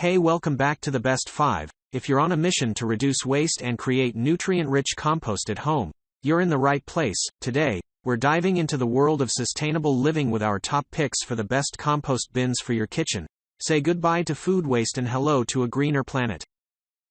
Hey, welcome back to the Best 5. If you're on a mission to reduce waste and create nutrient-rich compost at home, you're in the right place. Today, we're diving into the world of sustainable living with our top picks for the best compost bins for your kitchen. Say goodbye to food waste and hello to a greener planet.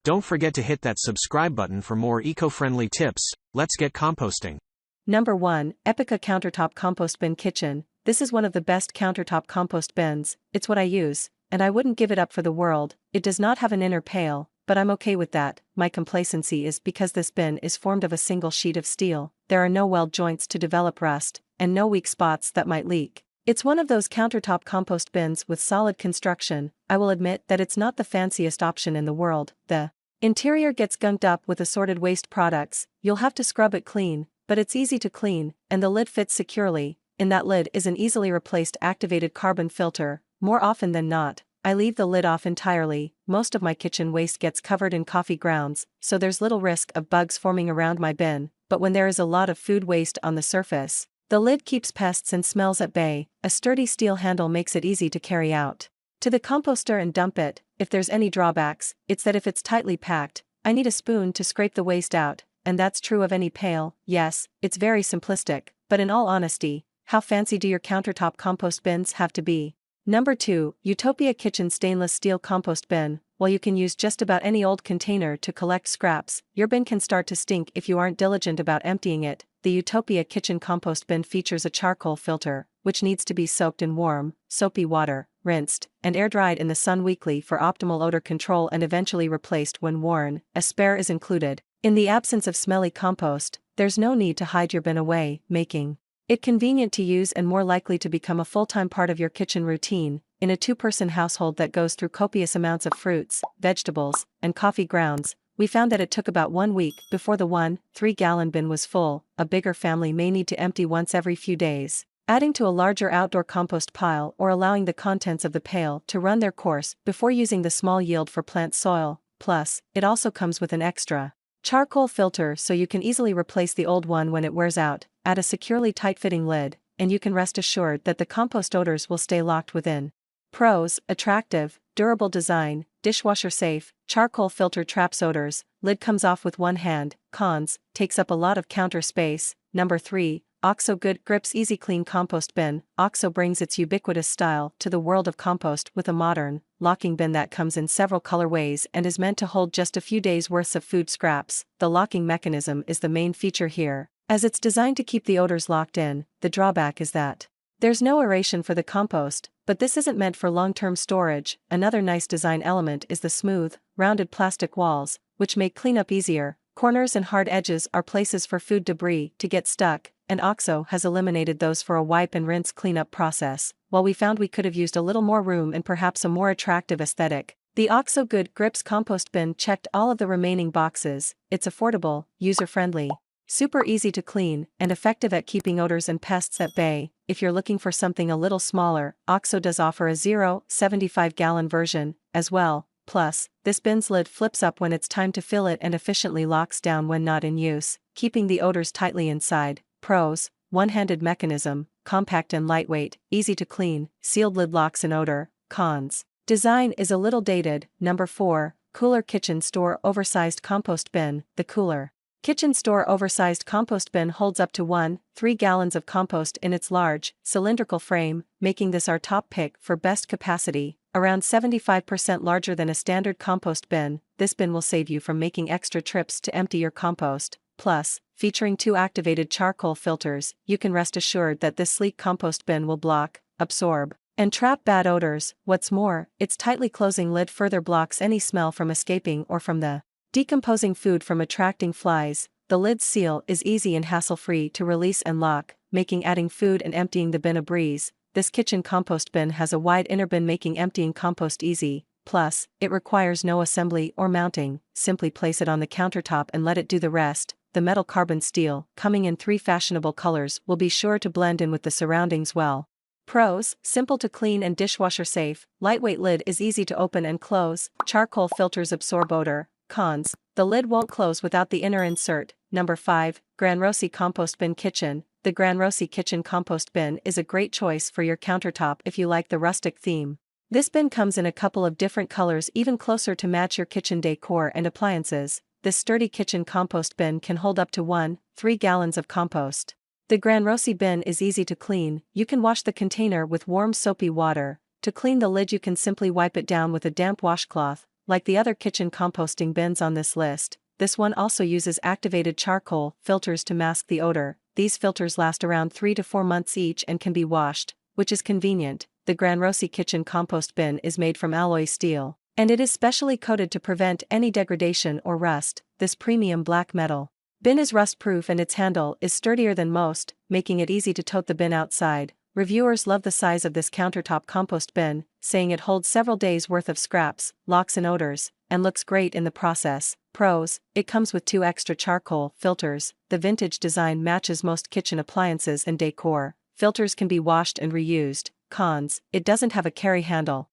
Don't forget to hit that subscribe button for more eco-friendly tips. Let's get composting. Number 1, Epica Countertop Compost Bin Kitchen. This is one of the best countertop compost bins. It's what I use, and I wouldn't give it up for the world. It does not have an inner pail, but I'm okay with that. My complacency is because this bin is formed of a single sheet of steel. There are no weld joints to develop rust, and no weak spots that might leak. It's one of those countertop compost bins with solid construction. I will admit that it's not the fanciest option in the world. The interior gets gunked up with assorted waste products. You'll have to scrub it clean, but it's easy to clean, and the lid fits securely. In that lid is an easily replaced activated carbon filter. More often than not, I leave the lid off entirely. Most of my kitchen waste gets covered in coffee grounds, so there's little risk of bugs forming around my bin. But when there is a lot of food waste on the surface, the lid keeps pests and smells at bay. A sturdy steel handle makes it easy to carry out to the composter and dump it. If there's any drawbacks, it's that if it's tightly packed, I need a spoon to scrape the waste out, and that's true of any pail. Yes, it's very simplistic, but in all honesty, how fancy do your countertop compost bins have to be? Number 2, Utopia Kitchen Stainless Steel Compost Bin. While you can use just about any old container to collect scraps, your bin can start to stink if you aren't diligent about emptying it. The Utopia Kitchen Compost Bin features a charcoal filter, which needs to be soaked in warm, soapy water, rinsed, and air-dried in the sun weekly for optimal odor control and eventually replaced when worn. A spare is included. In the absence of smelly compost, there's no need to hide your bin away, making it convenient to use and more likely to become a full-time part of your kitchen routine. In a two-person household that goes through copious amounts of fruits, vegetables, and coffee grounds, we found that it took about 1 week before the 1-3-gallon bin was full. A bigger family may need to empty once every few days, adding to a larger outdoor compost pile or allowing the contents of the pail to run their course before using the small yield for plant soil. Plus, it also comes with an extra charcoal filter so you can easily replace the old one when it wears out. Add a securely tight-fitting lid, and you can rest assured that the compost odors will stay locked within. Pros: attractive, durable design, dishwasher safe, charcoal filter traps odors, lid comes off with one hand. Cons: takes up a lot of counter space. Number 3, OXO Good Grips Easy Clean Compost Bin. OXO brings its ubiquitous style to the world of compost with a modern, locking bin that comes in several colorways and is meant to hold just a few days' worth of food scraps. The locking mechanism is the main feature here, as it's designed to keep the odors locked in. The drawback is that there's no aeration for the compost, but this isn't meant for long-term storage. Another nice design element is the smooth, rounded plastic walls, which make cleanup easier. Corners and hard edges are places for food debris to get stuck, and OXO has eliminated those for a wipe and rinse cleanup process. While we found we could have used a little more room and perhaps a more attractive aesthetic, the OXO Good Grips Compost Bin checked all of the remaining boxes. It's affordable, user-friendly, super easy to clean, and effective at keeping odors and pests at bay. If you're looking for something a little smaller, OXO does offer a 0.75-gallon version as well. Plus, this bin's lid flips up when it's time to fill it and efficiently locks down when not in use, keeping the odors tightly inside. Pros: one-handed mechanism, compact and lightweight, easy to clean, sealed lid locks in odor. Cons: design is a little dated. Number 4, Cooler Kitchen Store Oversized Compost Bin. The Cooler Kitchen Store Oversized Compost Bin holds up to 1-3 gallons of compost in its large, cylindrical frame, making this our top pick for best capacity. Around 75% larger than a standard compost bin, this bin will save you from making extra trips to empty your compost. Plus, featuring 2 activated charcoal filters, you can rest assured that this sleek compost bin will block, absorb, and trap bad odors. What's more, its tightly closing lid further blocks any smell from escaping or from the decomposing food from attracting flies. The lid's seal is easy and hassle-free to release and lock, making adding food and emptying the bin a breeze. This kitchen compost bin has a wide inner bin making emptying compost easy. Plus, it requires no assembly or mounting. Simply place it on the countertop and let it do the rest. The metal carbon steel, coming in 3 fashionable colors, will be sure to blend in with the surroundings well. Pros: simple to clean and dishwasher safe. Lightweight lid is easy to open and close. Charcoal filters absorb odor. Cons: the lid won't close without the inner insert. Number 5, Granrosi Compost Bin Kitchen. The Granrosi Kitchen Compost Bin is a great choice for your countertop if you like the rustic theme. This bin comes in a couple of different colors, even closer to match your kitchen decor and appliances. This sturdy kitchen compost bin can hold up to 1.3 gallons of compost. The Granrosi bin is easy to clean. You can wash the container with warm soapy water. To clean the lid, you can simply wipe it down with a damp washcloth. Like the other kitchen composting bins on this list, this one also uses activated charcoal filters to mask the odor. These filters last around 3 to 4 months each and can be washed, which is convenient. The Granrosi kitchen compost bin is made from alloy steel, and it is specially coated to prevent any degradation or rust. This premium black metal bin is rust-proof and its handle is sturdier than most, making it easy to tote the bin outside. Reviewers love the size of this countertop compost bin, saying it holds several days' worth of scraps, locks and odors, and looks great in the process. Pros: it comes with 2 extra charcoal filters. The vintage design matches most kitchen appliances and decor. Filters can be washed and reused. Cons: it doesn't have a carry handle,